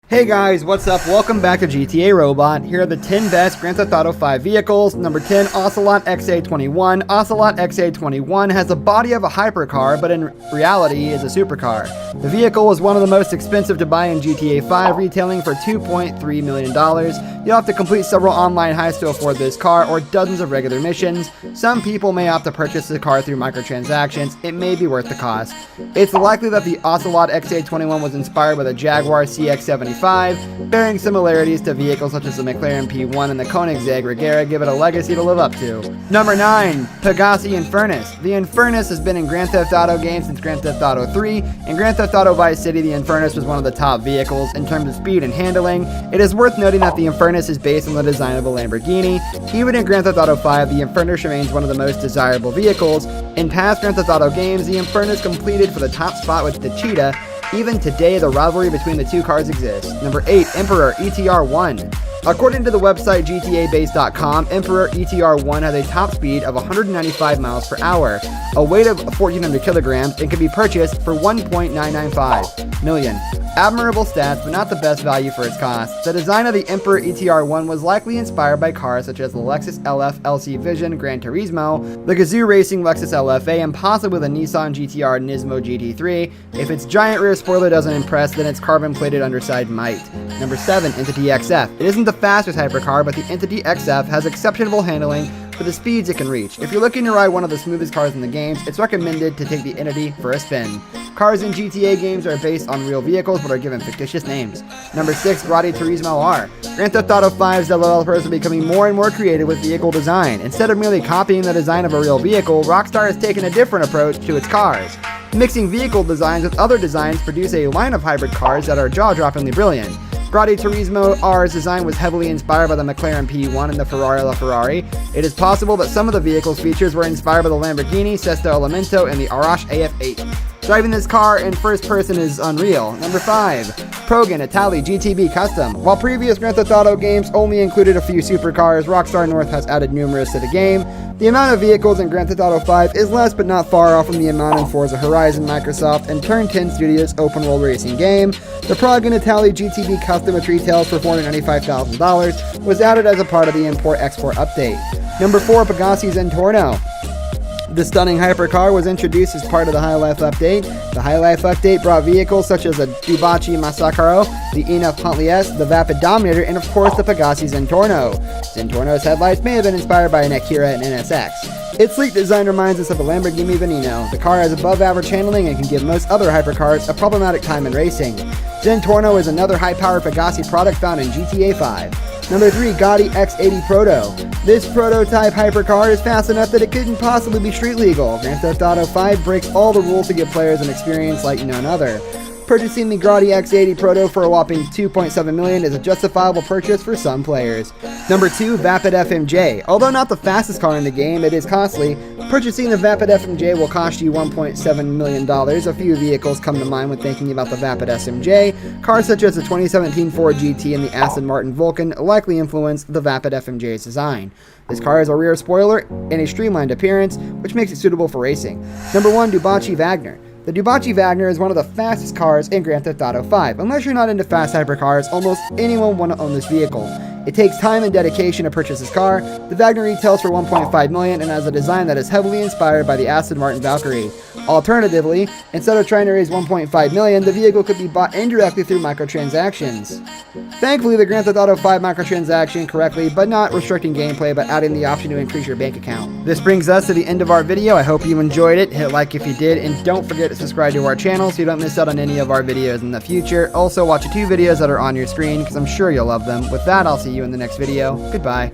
Hey guys, what's up? Welcome back to GTA Robot. Here are the 10 best Grand Theft Auto 5 vehicles. Number 10, Ocelot XA21. Ocelot XA21 has the body of a hypercar, but in reality is a supercar. The vehicle was one of the most expensive to buy in GTA 5, retailing for $2.3 million. You'll have to complete several online heists to afford this car, or dozens of regular missions. Some people may opt to purchase the car through microtransactions. It may be worth the cost. It's likely that the Ocelot XA21 was inspired by the Jaguar CX-75, bearing similarities to vehicles such as the McLaren P1 and the Koenigsegg Regera give it a legacy to live up to. Number 9, Pegassi Infernus. The Infernus has been in Grand Theft Auto games since Grand Theft Auto 3. In Grand Theft Auto Vice City, the Infernus was one of the top vehicles in terms of speed and handling. It is worth noting that the Infernus is based on the design of a Lamborghini. Even in Grand Theft Auto 5, the Infernus remains one of the most desirable vehicles. In past Grand Theft Auto games, the Infernus competed for the top spot with the Cheetah. Even today, the rivalry between the two cars exists. Number 8, Emperor ETR1. According to the website GTABase.com, Emperor ETR1 has a top speed of 195 miles per hour, a weight of 1,400 kilograms, and can be purchased for $1.995 million. Admirable stats, but not the best value for its cost. The design of the Emperor ETR1 was likely inspired by cars such as the Lexus LF LC Vision Gran Turismo, the Gazoo Racing Lexus LFA, and possibly the Nissan GTR Nismo GT3. If its giant rear spoiler doesn't impress, then its carbon-plated underside might. Number 7, Entity XF. It isn't the fastest hypercar, but the Entity XF has exceptional handling for the speeds it can reach. If you're looking to ride one of the smoothest cars in the games, it's recommended to take the Entity for a spin. Cars in GTA games are based on real vehicles but are given fictitious names. Number 6, Grotti Turismo R. Grand Theft Auto 5's developers are becoming more and more creative with vehicle design. Instead of merely copying the design of a real vehicle, Rockstar has taken a different approach to its cars. Mixing vehicle designs with other designs produce a line of hybrid cars that are jaw-droppingly brilliant. Grotti Turismo R's design was heavily inspired by the McLaren P1 and the Ferrari LaFerrari. It is possible that some of the vehicle's features were inspired by the Lamborghini Sesto Elemento and the Arash AF8. Driving this car in first person is unreal. Number 5, Progan Italy GTB Custom. While previous Grand Theft Auto games only included a few supercars, Rockstar North has added numerous to the game. The amount of vehicles in Grand Theft Auto 5 is less but not far off from the amount in Forza Horizon, Microsoft, and Turn 10 Studios' open-world racing game. The Progan Italy GTB Custom, which retails for $495,000, was added as a part of the Import-Export update. Number 4, Pegassi Zentorno. The stunning hypercar was introduced as part of the High Life update. The High Life update brought vehicles such as the Dubachi Massacro, the Enuf Huntley S, the Vapid Dominator, and of course the Pegassi Zentorno. Zentorno's headlights may have been inspired by an Akira and NSX. Its sleek design reminds us of a Lamborghini Veneno. The car has above average handling and can give most other hypercars a problematic time in racing. Zentorno is another high-powered Pegassi product found in GTA 5. Number 3, Gotti X80 Proto. This prototype hypercar is fast enough that it couldn't possibly be street legal. Grand Theft Auto 5 breaks all the rules to give players an experience like none other. Purchasing the Grotti X80 Proto for a whopping $2.7 million is a justifiable purchase for some players. Number 2, Vapid FMJ. Although not the fastest car in the game, it is costly. Purchasing the Vapid FMJ will cost you $1.7 million. A few vehicles come to mind when thinking about the Vapid SMJ. Cars such as the 2017 Ford GT and the Aston Martin Vulcan likely influenced the Vapid FMJ's design. This car has a rear spoiler and a streamlined appearance, which makes it suitable for racing. Number 1, Dubachi Wagner. The Dubachi Wagner is one of the fastest cars in Grand Theft Auto 5. Unless you're not into fast hypercars, almost anyone want to own this vehicle. It takes time and dedication to purchase this car. The Wagner retails for $1.5 million and has a design that is heavily inspired by the Aston Martin Valkyrie. Alternatively, instead of trying to raise $1.5 million, the vehicle could be bought indirectly through microtransactions. Thankfully, the Grand Theft Auto 5 microtransaction correctly, but not restricting gameplay, but adding the option to increase your bank account. This brings us to the end of our video. I hope you enjoyed it. Hit like if you did, and don't forget to subscribe to our channel so you don't miss out on any of our videos in the future. Also, watch the 2 videos that are on your screen, because I'm sure you'll love them. With that, I'll see you in the next video. Goodbye.